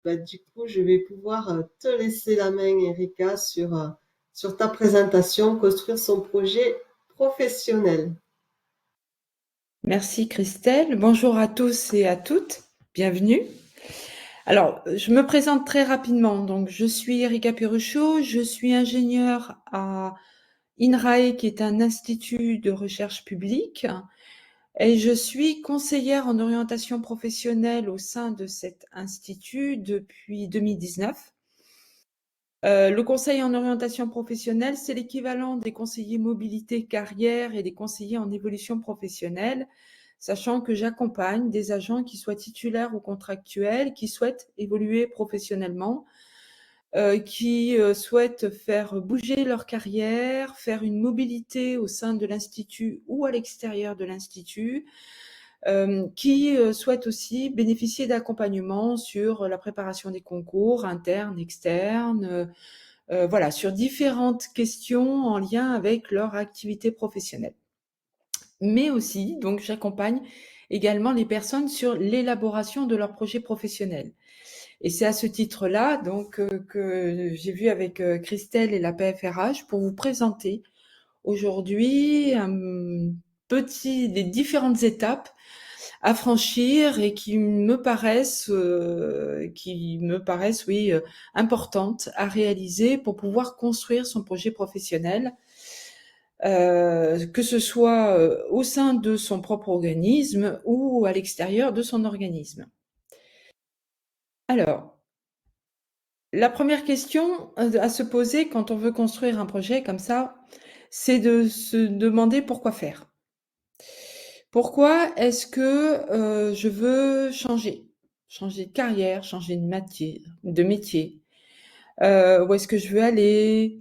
Du coup, je vais pouvoir te laisser la main, Erika, sur ta présentation, construire son projet professionnel. Merci Christelle. Bonjour à tous et à toutes. Bienvenue. Alors, je me présente très rapidement. Donc, je suis Erika Perruchot. Je suis ingénieure à INRAE, qui est un institut de recherche publique, et je suis conseillère en orientation professionnelle au sein de cet institut depuis 2019. Le conseil en orientation professionnelle, c'est l'équivalent des conseillers mobilité carrière et des conseillers en évolution professionnelle, sachant que j'accompagne des agents qui soient titulaires ou contractuels, qui souhaitent évoluer professionnellement, qui souhaitent faire bouger leur carrière, faire une mobilité au sein de l'institut ou à l'extérieur de l'institut, qui souhaitent aussi bénéficier d'accompagnement sur la préparation des concours internes, externes, voilà, sur différentes questions en lien avec leur activité professionnelle. Mais aussi, donc, j'accompagne également les personnes sur l'élaboration de leur projet professionnel. Et c'est à ce titre-là, donc, que j'ai vu avec Christelle et la PFRH pour vous présenter aujourd'hui les différentes étapes à franchir et qui me paraissent, oui, importantes à réaliser pour pouvoir construire son projet professionnel, que ce soit au sein de son propre organisme ou à l'extérieur de son organisme. Alors, la première question à se poser quand on veut construire un projet comme ça, c'est de se demander pourquoi faire. Pourquoi est-ce que je veux changer de carrière, changer de métier, où est-ce que je veux aller?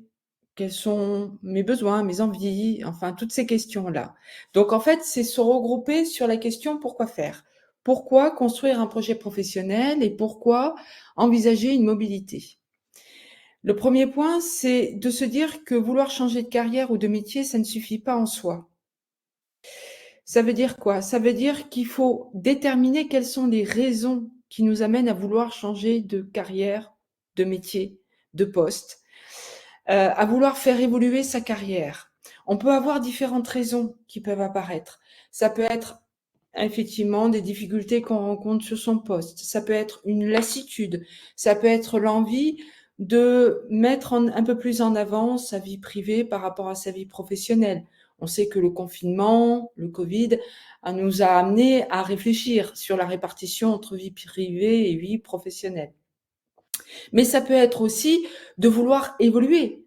Quels sont mes besoins, mes envies? Enfin, toutes ces questions-là. Donc en fait, c'est se regrouper sur la question pourquoi faire? Pourquoi construire un projet professionnel et pourquoi envisager une mobilité? Le premier point, c'est de se dire que vouloir changer de carrière ou de métier, ça ne suffit pas en soi. Ça veut dire quoi? Ça veut dire qu'il faut déterminer quelles sont les raisons qui nous amènent à vouloir changer de carrière, de métier, de poste, à vouloir faire évoluer sa carrière. On peut avoir différentes raisons qui peuvent apparaître. Ça peut être effectivement des difficultés qu'on rencontre sur son poste. Ça peut être une lassitude. Ça peut être l'envie de mettre un peu plus en avant sa vie privée par rapport à sa vie professionnelle. On sait que le confinement, le Covid, nous a amené à réfléchir sur la répartition entre vie privée et vie professionnelle. Mais ça peut être aussi de vouloir évoluer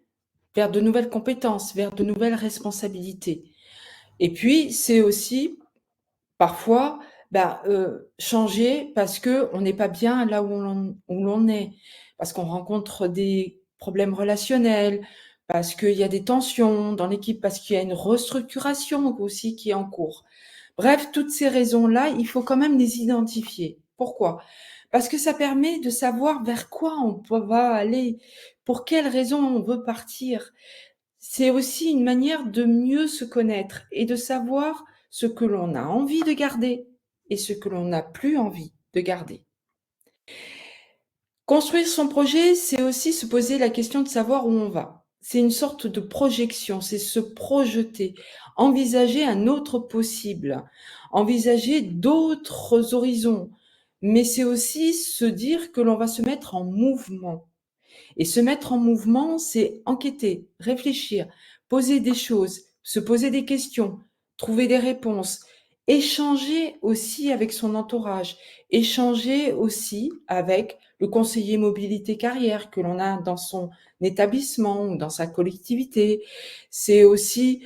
vers de nouvelles compétences, vers de nouvelles responsabilités. Et puis, c'est aussi parfois changer parce qu'on n'est pas bien là où l'on est, parce qu'on rencontre des problèmes relationnels, parce qu'il y a des tensions dans l'équipe, parce qu'il y a une restructuration aussi qui est en cours. Bref, toutes ces raisons-là, il faut quand même les identifier. Pourquoi? Parce que ça permet de savoir vers quoi va aller, pour quelles raisons on veut partir. C'est aussi une manière de mieux se connaître et de savoir ce que l'on a envie de garder et ce que l'on n'a plus envie de garder. Construire son projet, c'est aussi se poser la question de savoir où on va. C'est une sorte de projection, c'est se projeter, envisager un autre possible, envisager d'autres horizons. Mais c'est aussi se dire que l'on va se mettre en mouvement. Et se mettre en mouvement, c'est enquêter, réfléchir, poser des choses, se poser des questions, trouver des réponses, échanger aussi avec son entourage, échanger aussi avec le conseiller mobilité carrière que l'on a dans son établissement ou dans sa collectivité. C'est aussi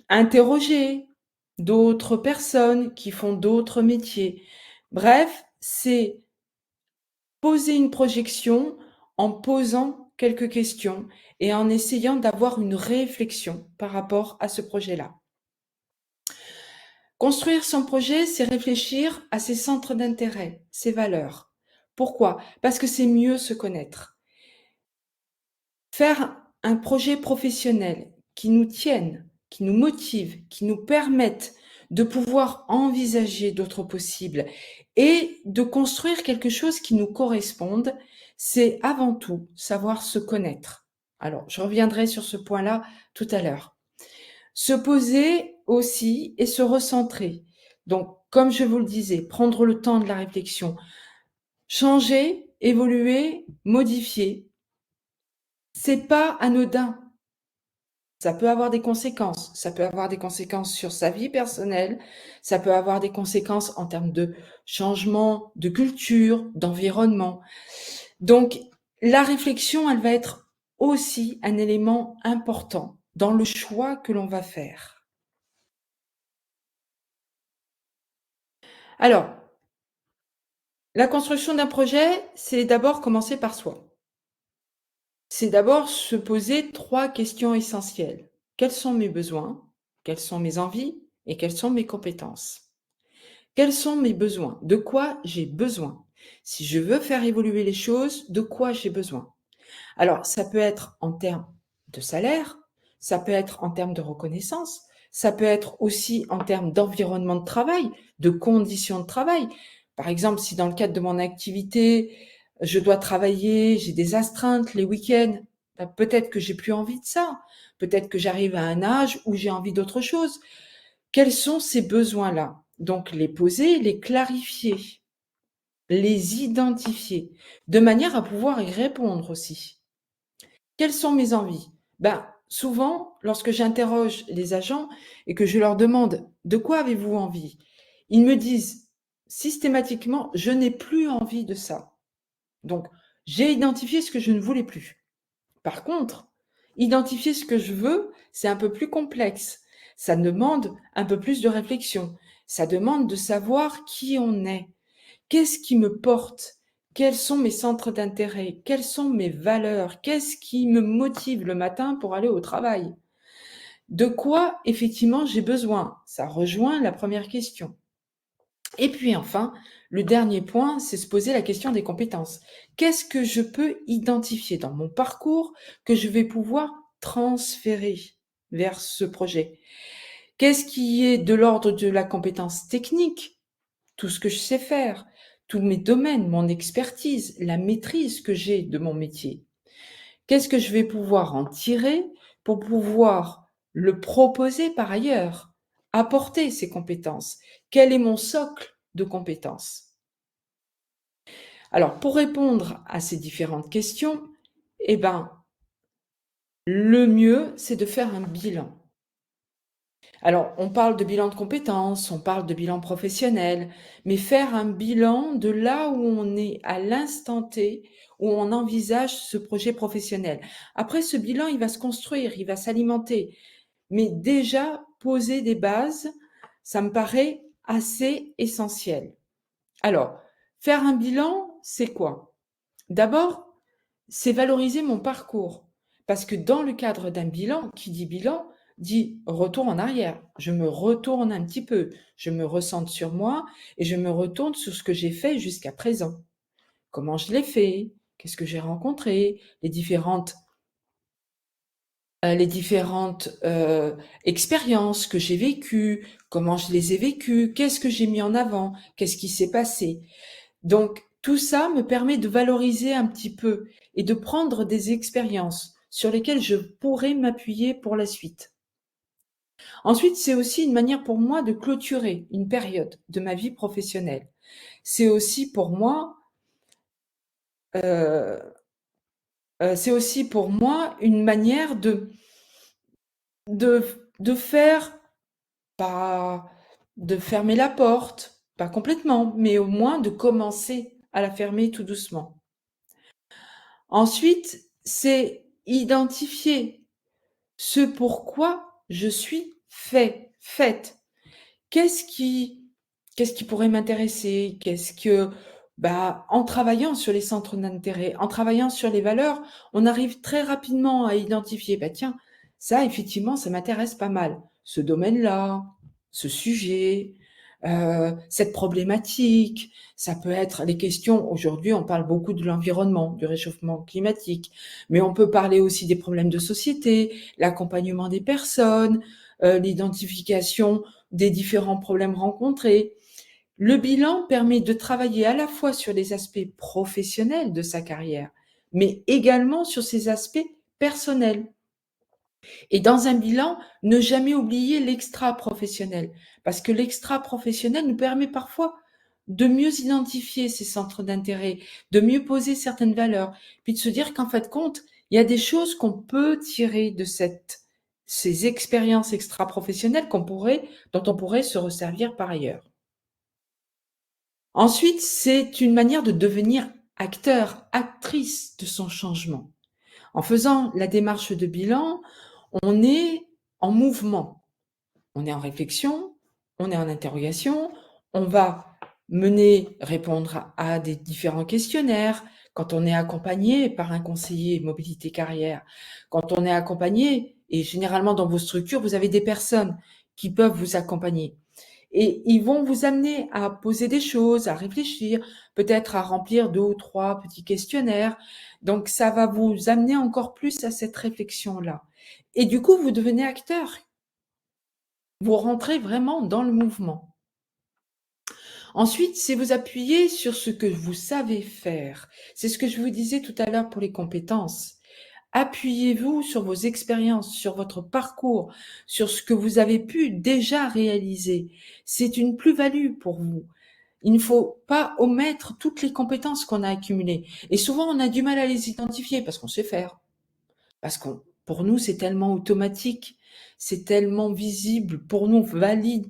interroger d'autres personnes qui font d'autres métiers. Bref, c'est poser une projection en posant quelques questions et en essayant d'avoir une réflexion par rapport à ce projet-là. Construire son projet, c'est réfléchir à ses centres d'intérêt, ses valeurs. Pourquoi? Parce que c'est mieux se connaître. Faire un projet professionnel qui nous tienne, qui nous motive, qui nous permette de pouvoir envisager d'autres possibles et de construire quelque chose qui nous corresponde, c'est avant tout savoir se connaître. Alors, je reviendrai sur ce point-là tout à l'heure. Se poser aussi et se recentrer. Donc, comme je vous le disais, prendre le temps de la réflexion, changer, évoluer, modifier. C'est pas anodin. Ça peut avoir des conséquences. Ça peut avoir des conséquences sur sa vie personnelle. Ça peut avoir des conséquences en termes de changement de culture, d'environnement. Donc, la réflexion, elle va être aussi un élément important dans le choix que l'on va faire. Alors, la construction d'un projet, c'est d'abord commencer par soi. C'est d'abord se poser 3 questions essentielles. Quels sont mes besoins? Quelles sont mes envies? Et quelles sont mes compétences? Quels sont mes besoins? De quoi j'ai besoin? Si je veux faire évoluer les choses, de quoi j'ai besoin? Alors, ça peut être en termes de salaire, ça peut être en termes de reconnaissance, ça peut être aussi en termes d'environnement de travail, de conditions de travail. Par exemple, si dans le cadre de mon activité, je dois travailler, j'ai des astreintes les week-ends, ben peut-être que j'ai plus envie de ça. Peut-être que j'arrive à un âge où j'ai envie d'autre chose. Quels sont ces besoins-là? Donc, les poser, les clarifier, les identifier, de manière à pouvoir y répondre aussi. Quelles sont mes envies? Ben, souvent, lorsque j'interroge les agents et que je leur demande de quoi avez-vous envie? Ils me disent systématiquement, je n'ai plus envie de ça. Donc, j'ai identifié ce que je ne voulais plus. Par contre, identifier ce que je veux, c'est un peu plus complexe. Ça demande un peu plus de réflexion. Ça demande de savoir qui on est. Qu'est-ce qui me porte? Quels sont mes centres d'intérêt? Quelles sont mes valeurs? Qu'est-ce qui me motive le matin pour aller au travail? De quoi, effectivement, j'ai besoin? Ça rejoint la première question. Et puis enfin, le dernier point, c'est se poser la question des compétences. Qu'est-ce que je peux identifier dans mon parcours que je vais pouvoir transférer vers ce projet? Qu'est-ce qui est de l'ordre de la compétence technique? Tout ce que je sais faire, tous mes domaines, mon expertise, la maîtrise que j'ai de mon métier. Qu'est-ce que je vais pouvoir en tirer pour pouvoir le proposer par ailleurs, apporter ces compétences? Quel est mon socle de compétences? Alors, pour répondre à ces différentes questions, eh ben, le mieux, c'est de faire un bilan. Alors, on parle de bilan de compétences, on parle de bilan professionnel, mais faire un bilan de là où on est à l'instant T, où on envisage ce projet professionnel. Après, ce bilan, il va se construire, il va s'alimenter, mais déjà poser des bases, ça me paraît assez essentiel. Alors, faire un bilan, c'est quoi? D'abord, c'est valoriser mon parcours. Parce que dans le cadre d'un bilan, qui dit bilan, dit retour en arrière. Je me retourne un petit peu, je me recentre sur moi et je me retourne sur ce que j'ai fait jusqu'à présent. Comment je l'ai fait? Qu'est-ce que j'ai rencontré? Les différentes expériences que j'ai vécues, comment je les ai vécues, qu'est-ce que j'ai mis en avant, qu'est-ce qui s'est passé. Donc, tout ça me permet de valoriser un petit peu et de prendre des expériences sur lesquelles je pourrais m'appuyer pour la suite. Ensuite, c'est aussi une manière pour moi de clôturer une période de ma vie professionnelle. C'est aussi pour moi, euh, c'est aussi pour moi une manière de faire, pas de fermer la porte, pas complètement, mais au moins de commencer à la fermer tout doucement. Ensuite, c'est identifier ce pourquoi je suis faite. Qu'est-ce qui pourrait m'intéresser? En travaillant sur les centres d'intérêt, en travaillant sur les valeurs, on arrive très rapidement à identifier, tiens, ça, effectivement, ça m'intéresse pas mal. Ce domaine-là, ce sujet, cette problématique, ça peut être les questions. Aujourd'hui, on parle beaucoup de l'environnement, du réchauffement climatique, mais on peut parler aussi des problèmes de société, l'accompagnement des personnes, l'identification des différents problèmes rencontrés. Le bilan permet de travailler à la fois sur les aspects professionnels de sa carrière, mais également sur ses aspects personnels. Et dans un bilan, ne jamais oublier l'extra-professionnel, parce que l'extra-professionnel nous permet parfois de mieux identifier ses centres d'intérêt, de mieux poser certaines valeurs, puis de se dire qu'en fait de compte, il y a des choses qu'on peut tirer de ces expériences extra-professionnelles dont on pourrait se resservir par ailleurs. Ensuite, c'est une manière de devenir acteur, actrice de son changement. En faisant la démarche de bilan, on est en mouvement, on est en réflexion, on est en interrogation, on va répondre à des différents questionnaires. Quand on est accompagné par un conseiller mobilité carrière, quand on est accompagné, et généralement dans vos structures, vous avez des personnes qui peuvent vous accompagner. Et ils vont vous amener à poser des choses, à réfléchir, peut-être à remplir 2 ou 3 petits questionnaires. Donc ça va vous amener encore plus à cette réflexion-là. Et du coup, vous devenez acteur. Vous rentrez vraiment dans le mouvement. Ensuite, c'est vous appuyer sur ce que vous savez faire. C'est ce que je vous disais tout à l'heure pour les compétences. Appuyez-vous sur vos expériences, sur votre parcours, sur ce que vous avez pu déjà réaliser. C'est une plus-value pour vous. Il ne faut pas omettre toutes les compétences qu'on a accumulées. Et souvent, on a du mal à les identifier parce qu'on sait faire. Parce que pour nous, c'est tellement automatique, c'est tellement visible, pour nous, valide.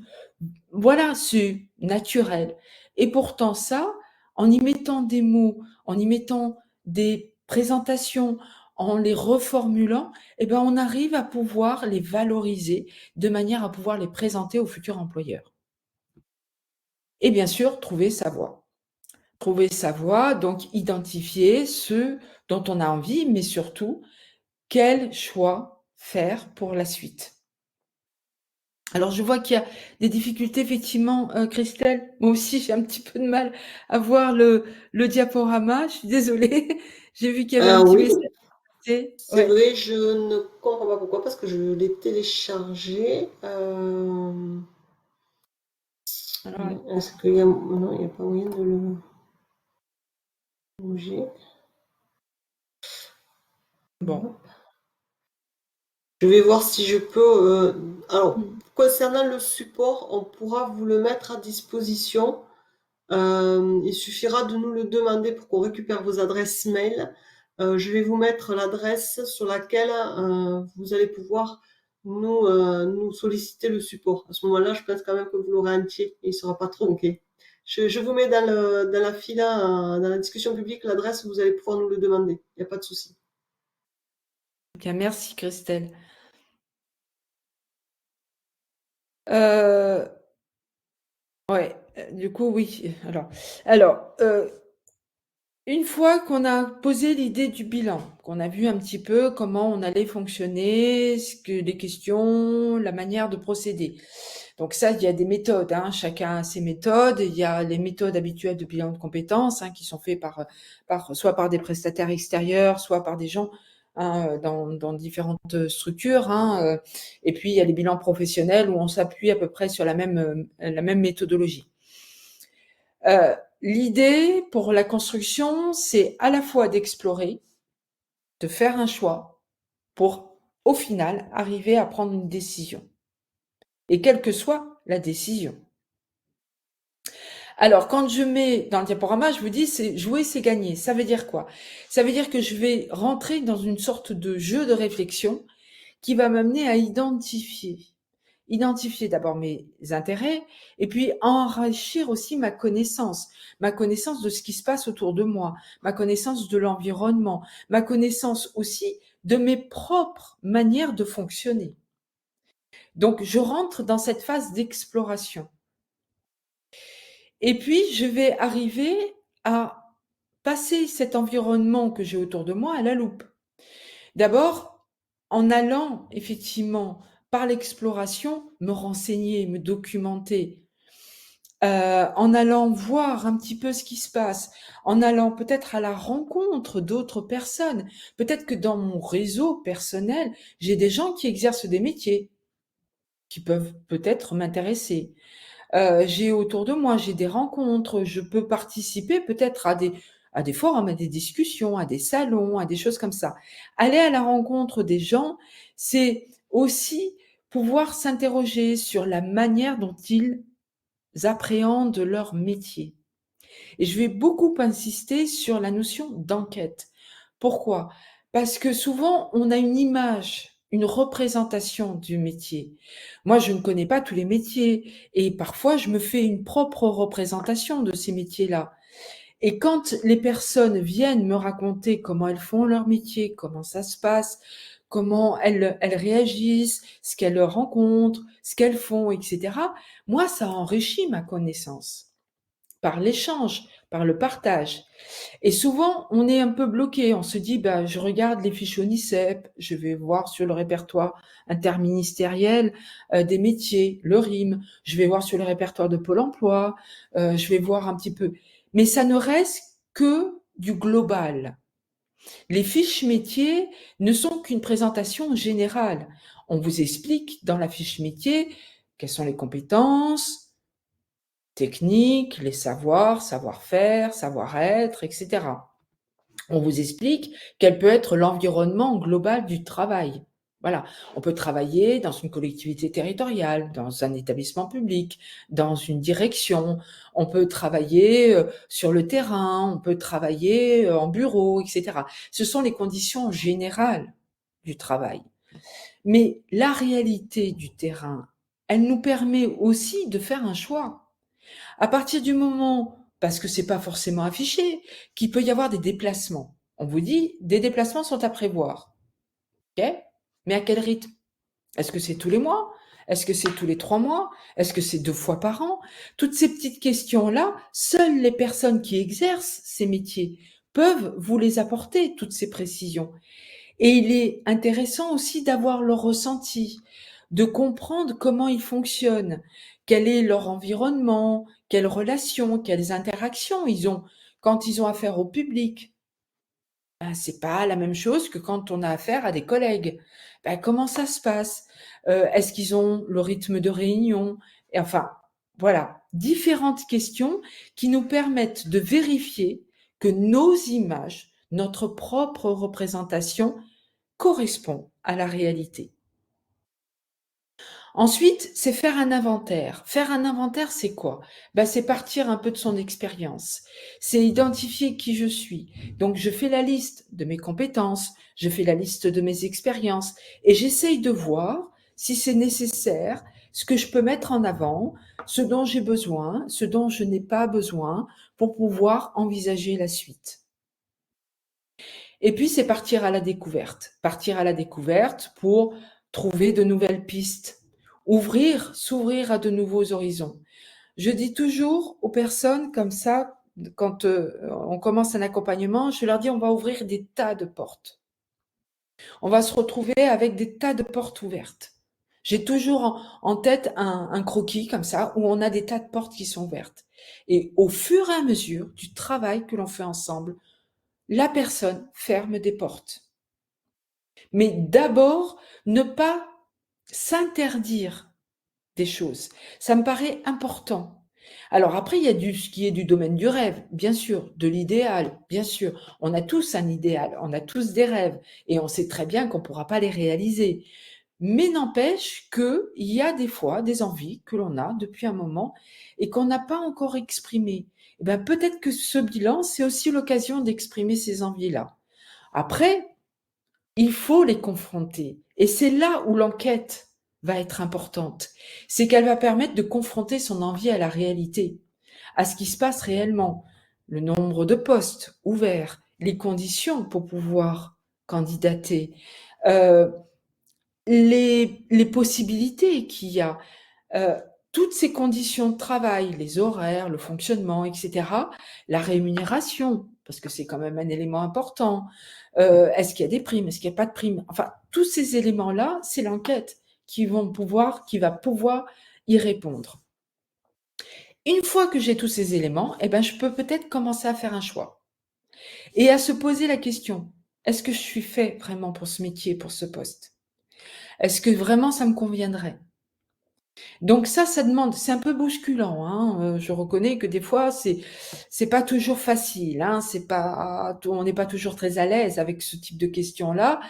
Voilà, c'est naturel. Et pourtant, ça, en y mettant des mots, en y mettant des présentations, en les reformulant, eh ben, on arrive à pouvoir les valoriser de manière à pouvoir les présenter aux futurs employeurs. Et bien sûr, trouver sa voie. Trouver sa voie, donc identifier ce dont on a envie, mais surtout, quel choix faire pour la suite. Alors, je vois qu'il y a des difficultés, effectivement, Christelle. Moi aussi, j'ai un petit peu de mal à voir le diaporama. Je suis désolée. J'ai vu qu'il y avait un petit Oui, message. c'est Ouais. vrai, je ne comprends pas pourquoi, parce que je l'ai téléchargé. Alors, Est-ce qu'il y a... Non, il n'y a pas moyen de le bouger. bon. Je vais voir si je peux... Alors, Mm. concernant le support, on pourra vous le mettre à disposition. Il suffira de nous le demander pour qu'on récupère vos adresses mail. Je vais vous mettre l'adresse sur laquelle vous allez pouvoir nous solliciter le support. À ce moment-là, je pense quand même que vous l'aurez entier et il ne sera pas tronqué. Je vous mets dans la fila, dans la discussion publique, l'adresse où vous allez pouvoir nous le demander. Il n'y a pas de souci. Bien, merci, Christelle. Euh, ouais, du coup, oui. Alors, une fois qu'on a posé l'idée du bilan, qu'on a vu un petit peu comment on allait fonctionner, les questions, la manière de procéder. Donc ça, il y a des méthodes, hein, chacun a ses méthodes. Il y a les méthodes habituelles de bilan de compétences, hein, qui sont faites soit par des prestataires extérieurs, soit par des gens, hein, dans différentes structures, hein, et puis il y a les bilans professionnels où on s'appuie à peu près sur la même méthodologie. L'idée pour la construction, c'est à la fois d'explorer, de faire un choix pour, au final, arriver à prendre une décision. Et quelle que soit la décision. Alors, quand je mets dans le diaporama, je vous dis, c'est jouer, c'est gagner. Ça veut dire quoi? Ça veut dire que je vais rentrer dans une sorte de jeu de réflexion qui va m'amener à identifier d'abord mes intérêts et puis enrichir aussi ma connaissance de ce qui se passe autour de moi, ma connaissance de l'environnement, ma connaissance aussi de mes propres manières de fonctionner. Donc, je rentre dans cette phase d'exploration. Et puis, je vais arriver à passer cet environnement que j'ai autour de moi à la loupe. D'abord, en allant effectivement par l'exploration, me renseigner, me documenter, en allant voir un petit peu ce qui se passe, en allant peut-être à la rencontre d'autres personnes. Peut-être que dans mon réseau personnel, j'ai des gens qui exercent des métiers. qui peuvent peut-être m'intéresser. J'ai autour de moi, j'ai des rencontres, je peux participer peut-être à des forums, à des discussions, à des salons, à des choses comme ça. Aller à la rencontre des gens, c'est aussi pouvoir s'interroger sur la manière dont ils appréhendent leur métier. Et je vais beaucoup insister sur la notion d'enquête. Pourquoi? Parce que souvent, on a une image, une représentation du métier. Moi, je ne connais pas tous les métiers et parfois, je me fais une propre représentation de ces métiers-là. Et quand les personnes viennent me raconter comment elles font leur métier, comment ça se passe, comment elles réagissent, ce qu'elles rencontrent, ce qu'elles font, etc., moi, ça enrichit ma connaissance par l'échange, par le partage. Et souvent, on est un peu bloqué. On se dit, bah, je regarde les fiches ONICEP, je vais voir sur le répertoire interministériel des métiers, le RIM, je vais voir sur le répertoire de Pôle emploi, je vais voir un petit peu. Mais ça ne reste que du global. Les fiches métiers ne sont qu'une présentation générale. On vous explique dans la fiche métier quelles sont les compétences, techniques, les savoirs, savoir-faire, savoir-être, etc. On vous explique quel peut être l'environnement global du travail. Voilà, on peut travailler dans une collectivité territoriale, dans un établissement public, dans une direction, on peut travailler sur le terrain, on peut travailler en bureau, etc. Ce sont les conditions générales du travail. Mais la réalité du terrain, elle nous permet aussi de faire un choix. À partir du moment, parce que c'est pas forcément affiché, qu'il peut y avoir des déplacements. On vous dit, des déplacements sont à prévoir. OK? Mais à quel rythme? Est-ce que c'est tous les mois? Est-ce que c'est tous les 3 mois? Est-ce que c'est 2 fois par an? Toutes ces petites questions-là, seules les personnes qui exercent ces métiers peuvent vous les apporter, toutes ces précisions. Et il est intéressant aussi d'avoir leur ressenti, de comprendre comment ils fonctionnent, quel est leur environnement, quelles relations, quelles interactions ils ont quand ils ont affaire au public. Ben, c'est pas la même chose que quand on a affaire à des collègues. Ben, comment ça se passe? Est-ce qu'ils ont le rythme de réunion? Et enfin, voilà, différentes questions qui nous permettent de vérifier que nos images, notre propre représentation correspond à la réalité. Ensuite, c'est faire un inventaire. Faire un inventaire, c'est quoi? Ben, c'est partir un peu de son expérience. C'est identifier qui je suis. Donc, je fais la liste de mes compétences, je fais la liste de mes expériences et j'essaye de voir si c'est nécessaire, ce que je peux mettre en avant, ce dont j'ai besoin, ce dont je n'ai pas besoin pour pouvoir envisager la suite. Et puis, c'est partir à la découverte. Partir à la découverte pour trouver de nouvelles pistes, s'ouvrir à de nouveaux horizons. Je dis toujours aux personnes comme ça, quand on commence un accompagnement, je leur dis on va ouvrir des tas de portes. On va se retrouver avec des tas de portes ouvertes. J'ai toujours en tête un croquis comme ça où on a des tas de portes qui sont ouvertes. Et au fur et à mesure du travail que l'on fait ensemble, la personne ferme des portes. Mais d'abord, ne pas s'interdire des choses. Ça me paraît important. Alors après, il y a ce qui est du domaine du rêve, bien sûr, de l'idéal, bien sûr. On a tous un idéal, on a tous des rêves, et on sait très bien qu'on ne pourra pas les réaliser. Mais n'empêche qu'il y a des fois des envies que l'on a depuis un moment et qu'on n'a pas encore exprimées. Eh bien, peut-être que ce bilan, c'est aussi l'occasion d'exprimer ces envies-là. Après, il faut les confronter. Et c'est là où l'enquête va être importante. C'est qu'elle va permettre de confronter son envie à la réalité, à ce qui se passe réellement, le nombre de postes ouverts, les conditions pour pouvoir candidater, euh, les possibilités qu'il y a, euh, toutes ces conditions de travail, les horaires, le fonctionnement, etc., la rémunération, parce que c'est quand même un élément important. Est-ce qu'il y a des primes? Est-ce qu'il n'y a pas de primes? Enfin, tous ces éléments-là, c'est l'enquête qui va pouvoir y répondre. Une fois que j'ai tous ces éléments, eh ben, je peux peut-être commencer à faire un choix et à se poser la question, est-ce que je suis fait vraiment pour ce métier, pour ce poste? Est-ce que vraiment ça me conviendrait? Donc ça demande c'est un peu bousculant, hein, je reconnais que des fois c'est pas toujours facile, hein, c'est pas on n'est pas toujours très à l'aise avec ce type de questions-là,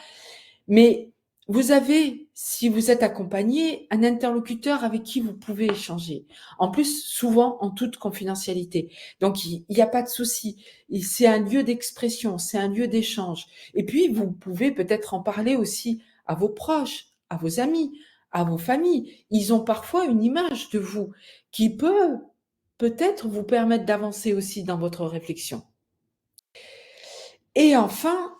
mais vous avez, si vous êtes accompagné, un interlocuteur avec qui vous pouvez échanger. En plus, souvent en toute confidentialité. Donc il y a pas de souci. C'est un lieu d'expression, c'est un lieu d'échange. Et puis vous pouvez peut-être en parler aussi à vos proches, à vos amis, à vos familles. Ils ont parfois une image de vous qui peut peut-être vous permettre d'avancer aussi dans votre réflexion. Et enfin,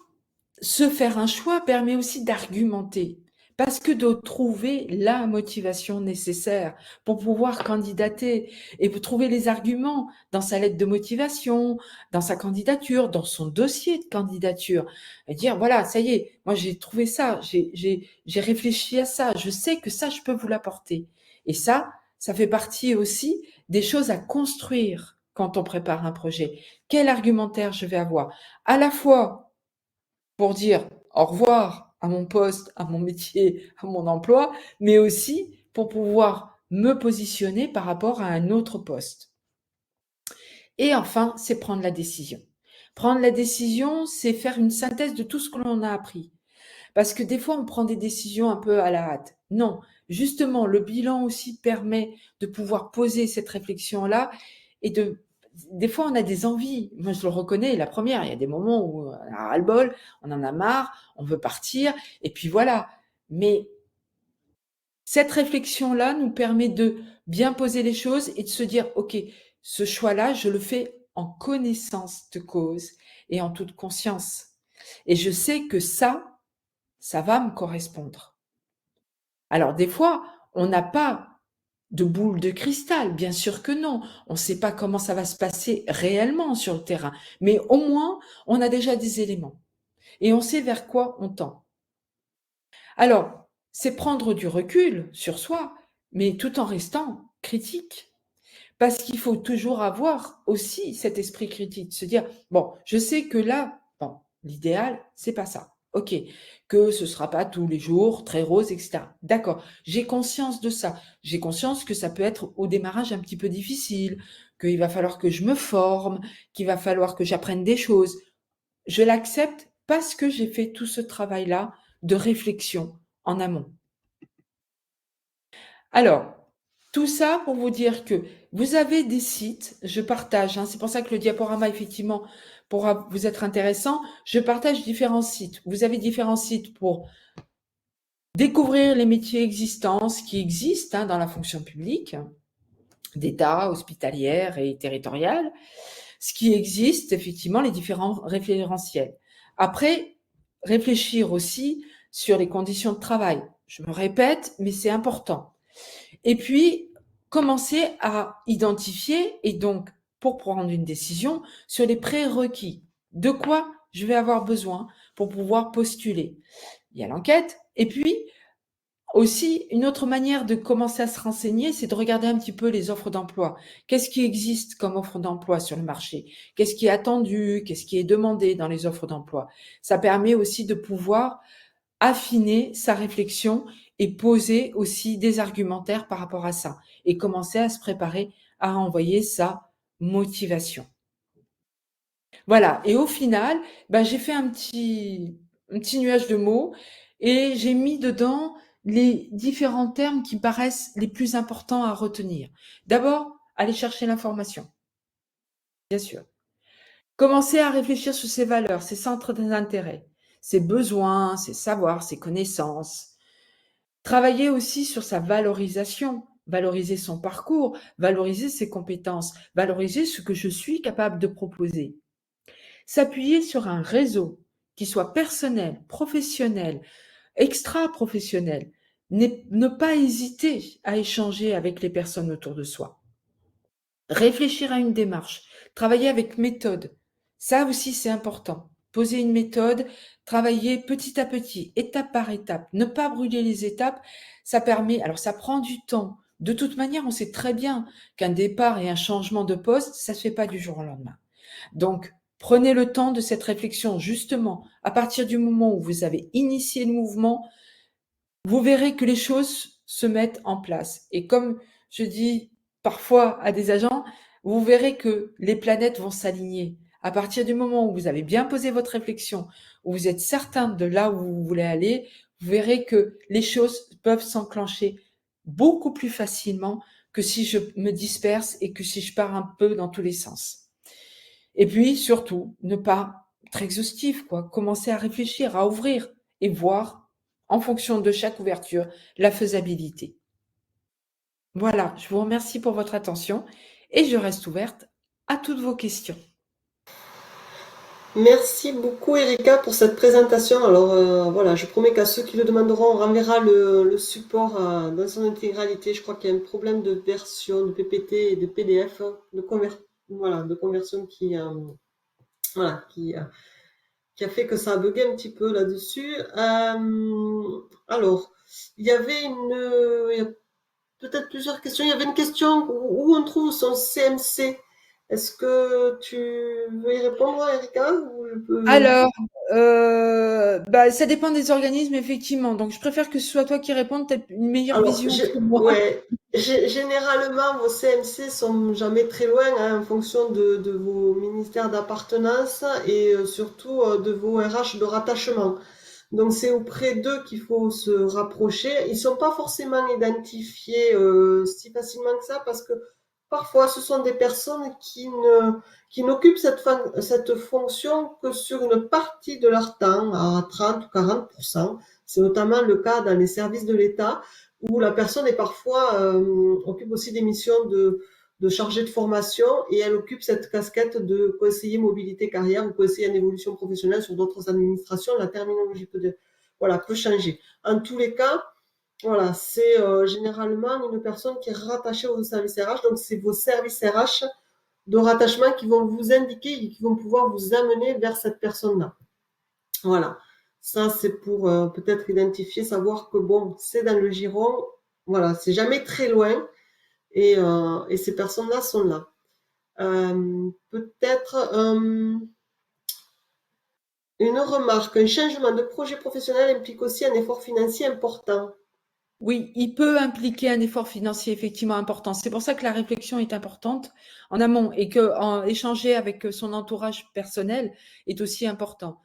se faire un choix permet aussi d'argumenter, parce que de trouver la motivation nécessaire pour pouvoir candidater et vous trouver les arguments dans sa lettre de motivation, dans sa candidature, dans son dossier de candidature, et dire voilà, ça y est, moi j'ai trouvé ça, j'ai réfléchi à ça, je sais que ça, je peux vous l'apporter. Et ça fait partie aussi des choses à construire quand on prépare un projet. Quel argumentaire je vais avoir? À la fois pour dire au revoir à mon poste, à mon métier, à mon emploi, mais aussi pour pouvoir me positionner par rapport à un autre poste. Et enfin, c'est prendre la décision. Prendre la décision, c'est faire une synthèse de tout ce que l'on a appris. Parce que des fois, on prend des décisions un peu à la hâte. Non, justement, le bilan aussi permet de pouvoir poser cette réflexion-là et des fois, on a des envies. Moi, je le reconnais, la première, il y a des moments où on a ras-le-bol, on en a marre, on veut partir, et puis voilà. Mais cette réflexion-là nous permet de bien poser les choses et de se dire, OK, ce choix-là, je le fais en connaissance de cause et en toute conscience. Et je sais que ça va me correspondre. Alors des fois, on n'a pas de boule de cristal, bien sûr que non. On ne sait pas comment ça va se passer réellement sur le terrain, mais au moins, on a déjà des éléments et on sait vers quoi on tend. Alors, c'est prendre du recul sur soi, mais tout en restant critique. Parce qu'il faut toujours avoir aussi cet esprit critique, se dire, bon, je sais que là, bon, l'idéal, c'est pas ça. OK, que ce sera pas tous les jours très rose, etc. D'accord, j'ai conscience de ça. J'ai conscience que ça peut être au démarrage un petit peu difficile, qu'il va falloir que je me forme, qu'il va falloir que j'apprenne des choses. Je l'accepte parce que j'ai fait tout ce travail-là de réflexion en amont. Alors, tout ça pour vous dire que vous avez des sites, je partage, hein, c'est pour ça que le diaporama, effectivement, pourra vous être intéressant. Je partage différents sites. Vous avez différents sites pour découvrir les métiers existants, ce qui existe dans la fonction publique, d'État, hospitalière et territoriale, ce qui existe, effectivement, les différents référentiels. Après, réfléchir aussi sur les conditions de travail. Je me répète, mais c'est important. Et puis, commencer à identifier et donc, pour prendre une décision, sur les prérequis. De quoi je vais avoir besoin pour pouvoir postuler. Il y a l'enquête. Et puis, aussi, une autre manière de commencer à se renseigner, c'est de regarder un petit peu les offres d'emploi. Qu'est-ce qui existe comme offre d'emploi sur le marché? Qu'est-ce qui est attendu? Qu'est-ce qui est demandé dans les offres d'emploi? Ça permet aussi de pouvoir affiner sa réflexion et poser aussi des argumentaires par rapport à ça et commencer à se préparer à envoyer sa motivation. Voilà, et au final, j'ai fait un petit nuage de mots et j'ai mis dedans les différents termes qui paraissent les plus importants à retenir. D'abord, aller chercher l'information, bien sûr. Commencer à réfléchir sur ses valeurs, ses centres d'intérêt, ses besoins, ses savoirs, ses connaissances. Travailler aussi sur sa valorisation, valoriser son parcours, valoriser ses compétences, valoriser ce que je suis capable de proposer. S'appuyer sur un réseau qui soit personnel, professionnel, extra-professionnel. Ne pas hésiter à échanger avec les personnes autour de soi. Réfléchir à une démarche, travailler avec méthode. Ça aussi, c'est important. Poser une méthode, travailler petit à petit, étape par étape. Ne pas brûler les étapes, ça permet, alors ça prend du temps. De toute manière, on sait très bien qu'un départ et un changement de poste, ça ne se fait pas du jour au lendemain. Donc, prenez le temps de cette réflexion, justement, à partir du moment où vous avez initié le mouvement, vous verrez que les choses se mettent en place. Et comme je dis parfois à des agents, vous verrez que les planètes vont s'aligner. À partir du moment où vous avez bien posé votre réflexion, où vous êtes certain de là où vous voulez aller, vous verrez que les choses peuvent s'enclencher beaucoup plus facilement que si je me disperse et que si je pars un peu dans tous les sens. Et puis, surtout, ne pas être exhaustif, quoi. Commencer à réfléchir, à ouvrir et voir, en fonction de chaque ouverture, la faisabilité. Voilà, je vous remercie pour votre attention et je reste ouverte à toutes vos questions. Merci beaucoup Erika pour cette présentation. Alors voilà, je promets qu'à ceux qui le demanderont, on renverra le support dans son intégralité. Je crois qu'il y a un problème de version de PPT et de PDF, de conversion voilà, qui a fait que ça a bugué un petit peu là-dessus. Alors, il y a peut-être plusieurs questions. Il y avait une question où on trouve son CMC. Est-ce que tu veux y répondre, Erika, ou je peux... Alors, ça dépend des organismes, effectivement. Donc, je préfère que ce soit toi qui répondes, peut-être une meilleure Alors, vision que moi. ouais, généralement, vos CMC sont jamais très loin, hein, en fonction de vos ministères d'appartenance et surtout de vos RH de rattachement. Donc, c'est auprès d'eux qu'il faut se rapprocher. Ils sont pas forcément identifiés si facilement que ça parce que parfois, ce sont des personnes qui n'occupent cette fonction que sur une partie de leur temps, à 30 ou 40%. C'est notamment le cas dans les services de l'État où la personne est parfois occupe aussi des missions de chargée de formation et elle occupe cette casquette de conseiller mobilité carrière ou conseiller en évolution professionnelle sur d'autres administrations. La terminologie peut changer. En tous les cas, voilà, c'est généralement une personne qui est rattachée au service RH. Donc, c'est vos services RH de rattachement qui vont vous indiquer et qui vont pouvoir vous amener vers cette personne-là. Voilà. Ça, c'est pour peut-être identifier, savoir que bon, c'est dans le giron. Voilà, c'est jamais très loin et ces personnes-là sont là. Peut-être une remarque. Un changement de projet professionnel implique aussi un effort financier important. Oui, il peut impliquer un effort financier effectivement important. C'est pour ça que la réflexion est importante en amont et que échanger avec son entourage personnel est aussi important.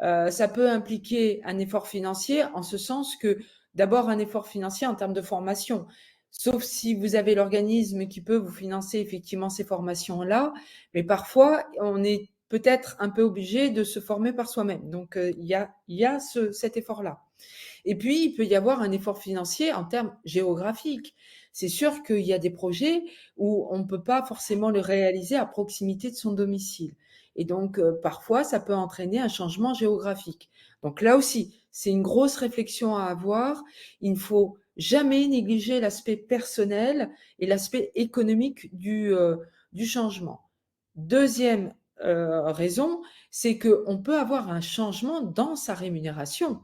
Ça peut impliquer un effort financier en ce sens que d'abord un effort financier en termes de formation. Sauf si vous avez l'organisme qui peut vous financer effectivement ces formations-là, mais parfois on est peut-être un peu obligé de se former par soi-même. Donc il y a cet effort-là. Et puis, il peut y avoir un effort financier en termes géographiques. C'est sûr qu'il y a des projets où on ne peut pas forcément le réaliser à proximité de son domicile. Et donc, parfois, ça peut entraîner un changement géographique. Donc là aussi, c'est une grosse réflexion à avoir. Il ne faut jamais négliger l'aspect personnel et l'aspect économique du changement. Deuxième raison, c'est qu'on peut avoir un changement dans sa rémunération.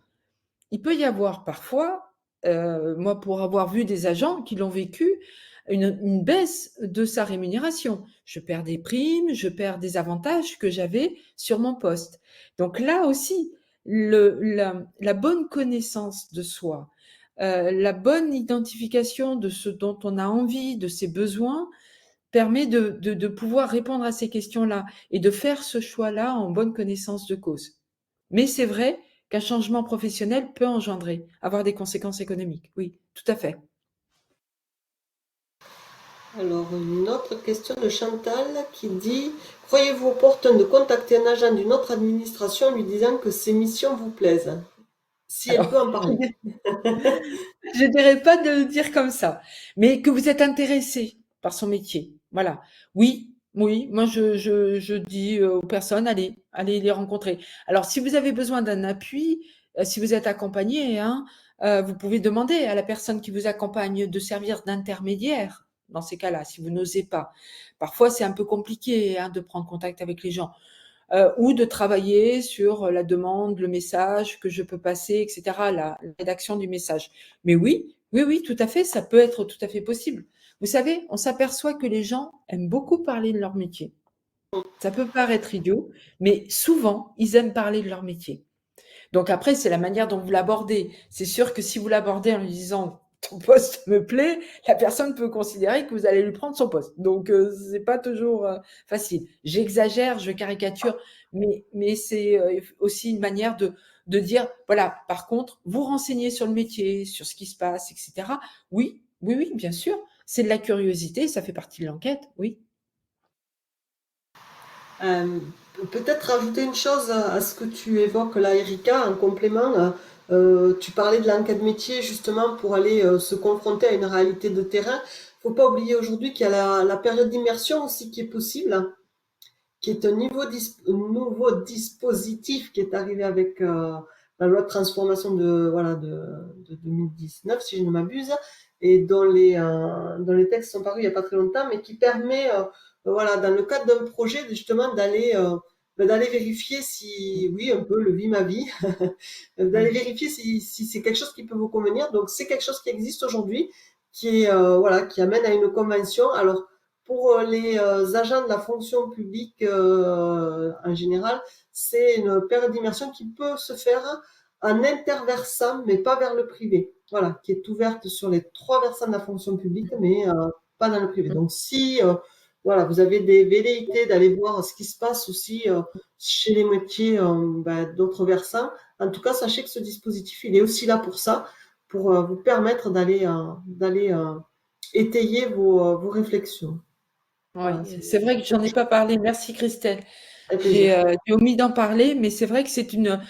Il peut y avoir parfois, moi pour avoir vu des agents qui l'ont vécu, une baisse de sa rémunération. Je perds des primes, je perds des avantages que j'avais sur mon poste. Donc là aussi, la bonne connaissance de soi, la bonne identification de ce dont on a envie, de ses besoins, permet de pouvoir répondre à ces questions-là et de faire ce choix-là en bonne connaissance de cause. Mais c'est vrai qu'un changement professionnel peut avoir des conséquences économiques. Oui, tout à fait. Alors, une autre question de Chantal qui dit: croyez-vous opportun de contacter un agent d'une autre administration en lui disant que ses missions vous plaisent? Si elle Alors, peut en parler. je dirais pas de le dire comme ça, mais que vous êtes intéressé par son métier. Voilà. Oui, oui, moi je dis aux personnes, allez les rencontrer. Alors, si vous avez besoin d'un appui, si vous êtes accompagné, hein, vous pouvez demander à la personne qui vous accompagne de servir d'intermédiaire dans ces cas-là, si vous n'osez pas. Parfois, c'est un peu compliqué, hein, de prendre contact avec les gens. Ou de travailler sur la demande, le message que je peux passer, etc., la rédaction du message. Mais oui, oui, oui, tout à fait, ça peut être tout à fait possible. Vous savez, on s'aperçoit que les gens aiment beaucoup parler de leur métier. Ça peut paraître idiot, mais souvent, ils aiment parler de leur métier. Donc après, c'est la manière dont vous l'abordez. C'est sûr que si vous l'abordez en lui disant ton poste me plaît, la personne peut considérer que vous allez lui prendre son poste. Donc, c'est pas toujours facile. J'exagère, je caricature, mais c'est aussi une manière de dire, voilà, par contre, vous renseignez sur le métier, sur ce qui se passe, etc. Oui, oui, oui, bien sûr. C'est de la curiosité, ça fait partie de l'enquête, oui. Euh, Peut-être rajouter une chose à ce que tu évoques là, Erika, en complément. Tu parlais de l'enquête métier justement pour aller se confronter à une réalité de terrain. Faut pas oublier aujourd'hui qu'il y a la période d'immersion aussi qui est possible, qui est un nouveau dispositif qui est arrivé avec la loi de transformation de 2019, si je ne m'abuse, et dont les textes sont parus il n'y a pas très longtemps, mais qui permet, voilà, dans le cadre d'un projet, justement, d'aller vérifier si, oui, un peu le vie ma vie, d'aller vérifier si c'est quelque chose qui peut vous convenir. Donc, c'est quelque chose qui existe aujourd'hui, qui est, voilà, qui amène à une convention. Alors, pour les agents de la fonction publique en général, c'est une période d'immersion qui peut se faire en interversant, mais pas vers le privé. Voilà, qui est ouverte sur les trois versants de la fonction publique, mais pas dans le privé. Donc, si voilà, vous avez des velléités d'aller voir ce qui se passe aussi chez les métiers d'autres versants, en tout cas, sachez que ce dispositif, il est aussi là pour ça, pour vous permettre d'aller étayer vos réflexions. Voilà, Oui, c'est vrai que j'en ai pas parlé. Merci Christelle. avec plaisir. J'ai omis d'en parler, mais c'est vrai que c'est une,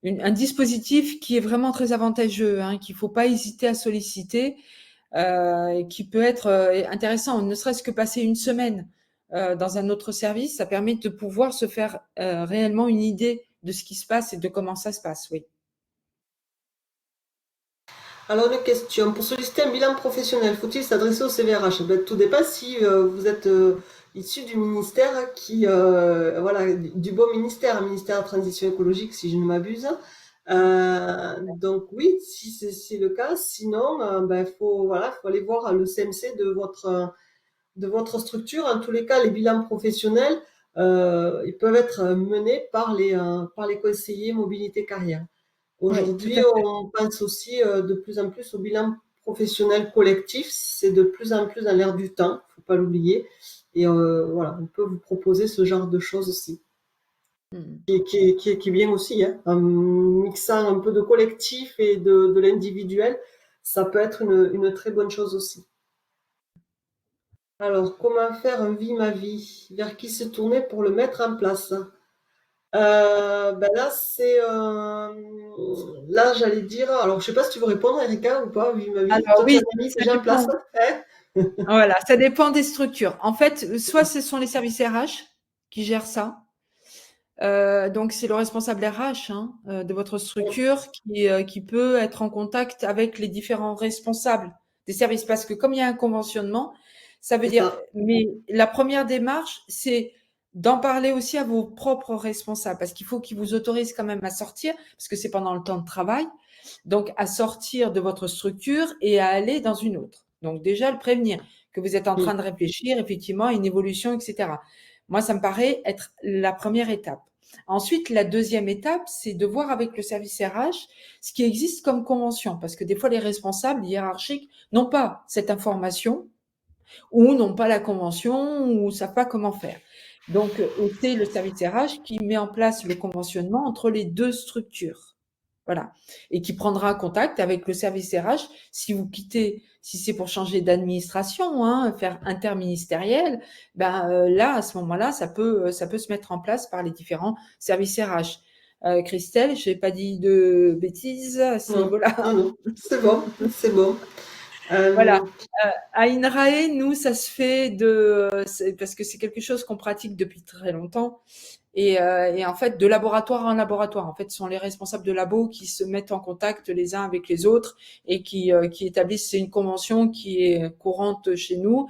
un dispositif qui est vraiment très avantageux, hein, qu'il faut pas hésiter à solliciter, et qui peut être intéressant, ne serait-ce que passer une semaine dans un autre service, ça permet de pouvoir se faire réellement une idée de ce qui se passe et de comment ça se passe, oui. Alors, une question. Pour solliciter un bilan professionnel, faut-il s'adresser au CVRH? Ben, tout dépend si vous êtes issu du ministère voilà, du beau ministère, ministère de la Transition écologique, si je ne m'abuse. Donc oui, si c'est le cas. Sinon, ben, voilà, faut aller voir le CMC de votre structure. En tous les cas, les bilans professionnels, ils peuvent être menés par les conseillers mobilité carrière. Oui, tout Aujourd'hui, à fait. on pense aussi de plus en plus au bilan professionnel collectif. C'est de plus en plus dans l'air du temps, faut pas l'oublier. Et voilà, on peut vous proposer ce genre de choses aussi, Mm. qui est bien aussi, hein. En mixant un peu de collectif et de l'individuel, ça peut être une très bonne chose aussi. Alors, comment faire un vie ma vie? Vers qui se tourner pour le mettre en place? Ben là, là, j'allais dire. Alors, je sais pas si tu veux répondre, Erika, ou pas, vu ma vie. Alors Toi, tu oui, as mis ça déjà en place, dépend. hein? Voilà, ça dépend des structures. En fait, soit ce sont les services RH qui gèrent ça. Donc c'est le responsable RH, hein, de votre structure qui peut être en contact avec les différents responsables des services. Parce que comme il y a un conventionnement, ça veut C'est dire, ça. mais la première démarche, c'est d'en parler aussi à vos propres responsables, parce qu'il faut qu'ils vous autorisent quand même à sortir, parce que c'est pendant le temps de travail, donc à sortir de votre structure et à aller dans une autre. Donc déjà le prévenir que vous êtes en Mm. train de réfléchir effectivement à une évolution, etc. Moi, ça me paraît être la première étape. Ensuite, la deuxième étape, c'est de voir avec le service RH ce qui existe comme convention, parce que des fois, les responsables hiérarchiques n'ont pas cette information ou n'ont pas la convention ou ne savent pas comment faire. Donc, c'est le service RH qui met en place le conventionnement entre les deux structures. Voilà. Et qui prendra contact avec le service RH si vous quittez, si c'est pour changer d'administration, hein, faire interministériel, ben là, à ce moment-là, ça peut se mettre en place par les différents services RH. Christelle, je n'ai pas dit de bêtises à ce Non, niveau-là. non, non. C'est bon, c'est bon. Voilà. Euh, À INRAE, nous, ça se fait parce que c'est quelque chose qu'on pratique depuis très longtemps. Et en fait, de laboratoire en laboratoire, en fait, ce sont les responsables de labo qui se mettent en contact les uns avec les autres et qui établissent, c'est une convention qui est courante chez nous,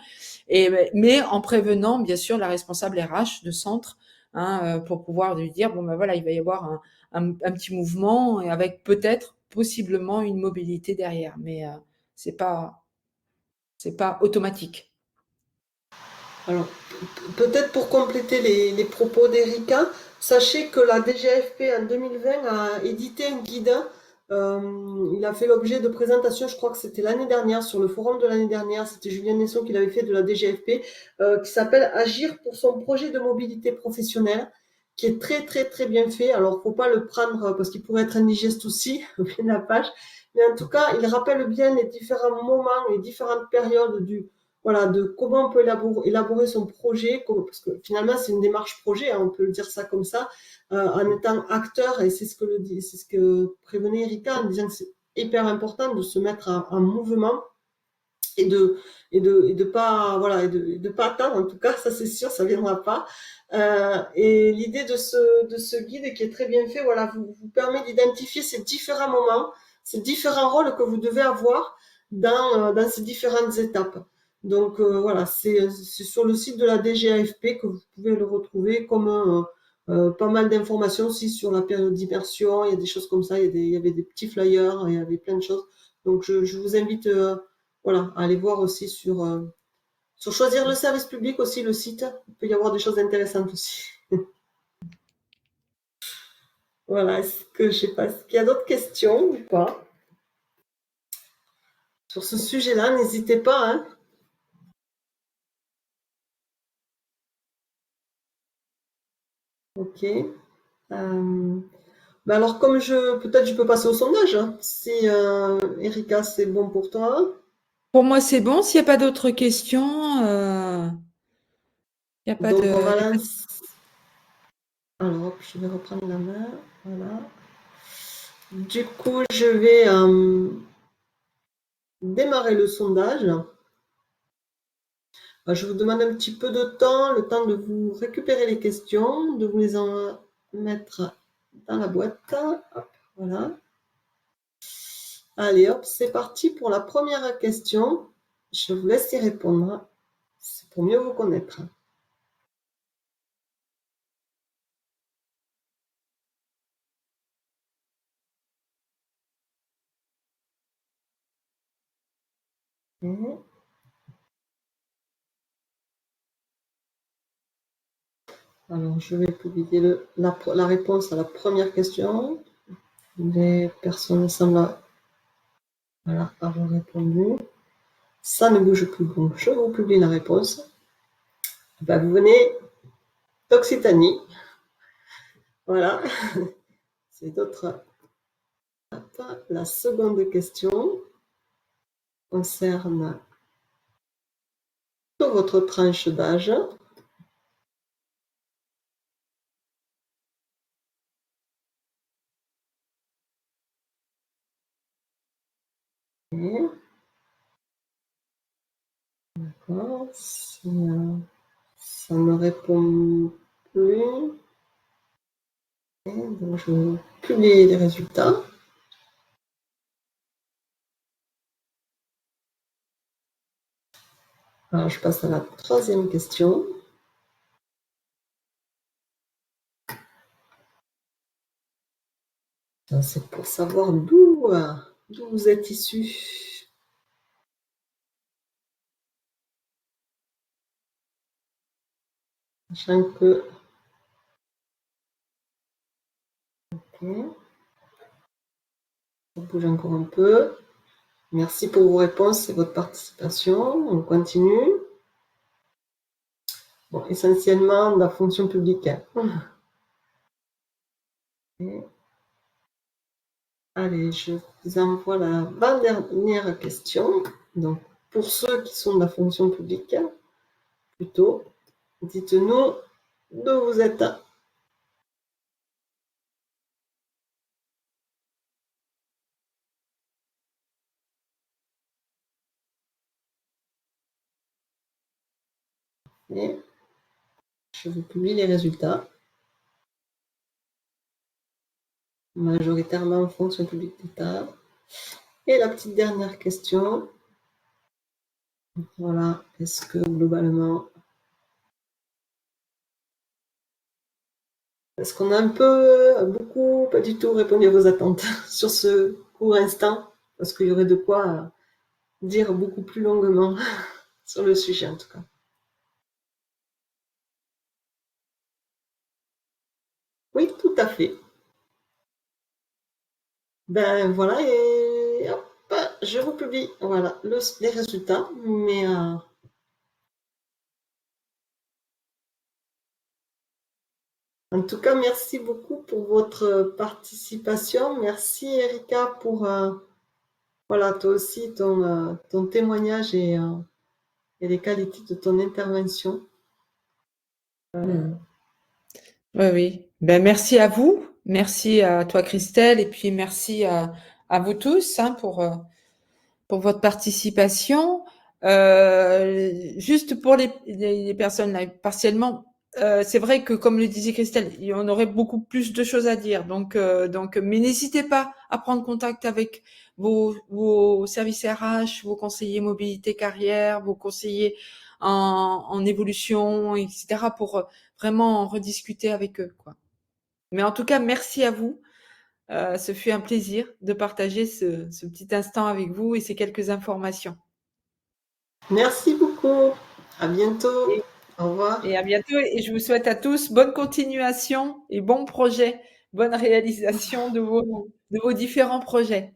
mais en prévenant, bien sûr, la responsable RH de centre, hein, pour pouvoir lui dire, bon, ben voilà, il va y avoir un petit mouvement et avec peut-être, possiblement, une mobilité derrière, mais c'est pas, c'est pas automatique. alors, peut-être pour compléter les propos d'Erika, sachez que la DGFP en 2020 a édité un guide Il a fait l'objet de présentations, je crois que c'était l'année dernière, sur le forum de l'année dernière, c'était Julien Nesson qui l'avait fait de la DGFP, qui s'appelle Agir pour son projet de mobilité professionnelle, qui est très très très bien fait. Alors, faut pas le prendre parce qu'il pourrait être indigeste aussi, vu la page. Mais en tout cas, il rappelle bien les différents moments, les différentes périodes voilà, de comment on peut élaborer son projet, parce que finalement, c'est une démarche projet, hein, on peut le dire ça comme ça, en étant acteur, et c'est ce que prévenait Erika en disant que c'est hyper important de se mettre en mouvement et de pas voilà et de pas attendre, en tout cas ça c'est sûr, ça viendra pas. Et l'idée de ce guide qui est très bien fait, voilà, vous permet d'identifier ces différents moments, ces différents rôles que vous devez avoir dans ces différentes étapes. Donc voilà, c'est sur le site de la DGAFP que vous pouvez le retrouver, comme pas mal d'informations aussi sur la période d'immersion. Il y a des choses comme ça, il y avait des petits flyers, il y avait plein de choses. Donc je vous invite voilà, à aller voir aussi sur choisir le service public aussi, le site. Il peut y avoir des choses intéressantes aussi. Voilà, est-ce que je sais pas, est-ce qu'il y a d'autres questions ou pas sur ce sujet-là? N'hésitez pas, hein. Ok. Ben alors, peut-être je peux passer au sondage, hein, si Erika, c'est bon pour toi. Pour moi, c'est bon. S'il n'y a pas d'autres questions, il n'y a pas Donc, on de. va lancer. Alors, hop, je vais reprendre la main. Voilà. Du coup, je vais démarrer le sondage. Je vous demande un petit peu de temps, le temps de vous récupérer les questions, de vous les en mettre dans la boîte. Hop, voilà. Allez, hop, c'est parti pour la première question. Je vous laisse y répondre. C'est pour mieux vous connaître. Alors, je vais publier la réponse à la première question. Les personnes semblent voilà, avoir répondu. Ça ne bouge plus. Donc, je vous publie la réponse. Ben, vous venez d'Occitanie. Voilà. C'est d'autres. La seconde question concerne votre tranche d'âge. D'accord. Si ça ne répond plus, donc je vais publier les résultats. Alors, je passe à la troisième question. C'est pour savoir d'où vous êtes issu. Sachant que. Okay. Ça bouge encore un peu. Merci pour vos réponses et votre participation. On continue. Bon, essentiellement de la fonction publique. Okay. Allez, je vous envoie la dernière question. Donc, pour ceux qui sont de la fonction publique, plutôt, dites-nous d'où vous êtes. Et je vous publie les résultats. Majoritairement fonction publique d'État. Et la petite dernière question. Voilà, est-ce que globalement, est-ce qu'on a un peu, beaucoup, pas du tout répondu à vos attentes sur ce court instant? Parce qu'il y aurait de quoi dire beaucoup plus longuement sur le sujet en tout cas. Oui, tout à fait. Ben voilà, et hop, je vous publie voilà, les résultats. Mais en tout cas, merci beaucoup pour votre participation. Merci Erika pour voilà, toi aussi ton témoignage et les qualités de ton intervention. Mmh. Oui, oui. Ben, merci à vous. Merci à toi, Christelle, et puis merci à vous tous hein, pour votre participation. Juste pour les personnes là, partiellement, c'est vrai que comme le disait Christelle, on aurait beaucoup plus de choses à dire. Donc, mais n'hésitez pas à prendre contact avec vos services RH, vos conseillers mobilité carrière, vos conseillers en évolution, etc. pour vraiment en rediscuter avec eux, quoi. Mais en tout cas, merci à vous. Ce fut un plaisir de partager ce petit instant avec vous et ces quelques informations. Merci beaucoup. À bientôt. Et, Au revoir. et à bientôt. Et je vous souhaite à tous bonne continuation et bon projet, bonne réalisation de vos différents projets.